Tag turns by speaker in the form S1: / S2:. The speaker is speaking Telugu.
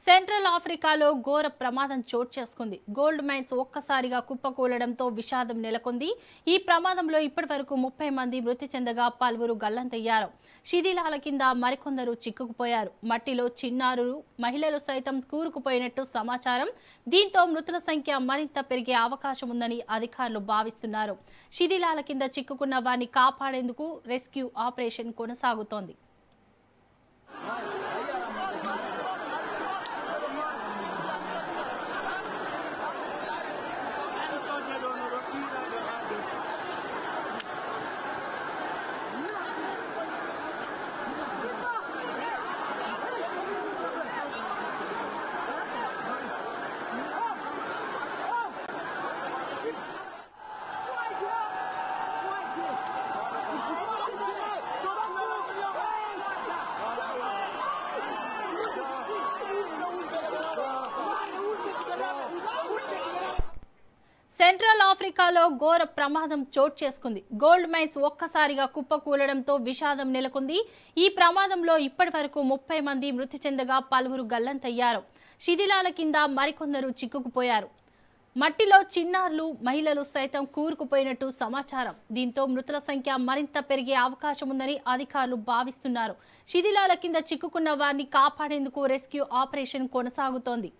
S1: సెంట్రల్ ఆఫ్రికాలో ఘోర ప్రమాదం చోటు చేసుకుంది. గోల్డ్ మైన్స్ ఒక్కసారిగా కుప్పకూలడంతో విషాదం నెలకొంది. ఈ ప్రమాదంలో ఇప్పటివరకు 30 మంది మృతి చెందగా పలువురు గల్లంతయ్యారు. శిథిలాల కింద మరికొందరు చిక్కుకుపోయారు. మట్టిలో చిన్నారులు, మహిళలు సైతం కూరుకుపోయినట్టు సమాచారం. దీంతో మృతుల సంఖ్య మరింత పెరిగే అవకాశం ఉందని అధికారులు భావిస్తున్నారు. శిథిలాల కింద చిక్కుకున్న వారిని కాపాడేందుకు రెస్క్యూ ఆపరేషన్ కొనసాగుతోంది. సెంట్రల్ ఆఫ్రికాలో ఘోర ప్రమాదం చోటు చేసుకుంది. గోల్డ్ మైన్స్ ఒక్కసారిగా కుప్పకూలడంతో విషాదం నెలకొంది. ఈ ప్రమాదంలో ఇప్పటివరకు 30 మంది మృతి చెందగా పలువురు గల్లంతయ్యారు. శిథిలాల కింద మరికొందరు చిక్కుకుపోయారు. మట్టిలో చిన్నారులు, మహిళలు సైతం కూరుకుపోయినట్టు సమాచారం. దీంతో మృతుల సంఖ్య మరింత పెరిగే అవకాశం ఉందని అధికారులు భావిస్తున్నారు. శిథిలాల కింద చిక్కుకున్న వారిని కాపాడేందుకు రెస్క్యూ ఆపరేషన్ కొనసాగుతోంది.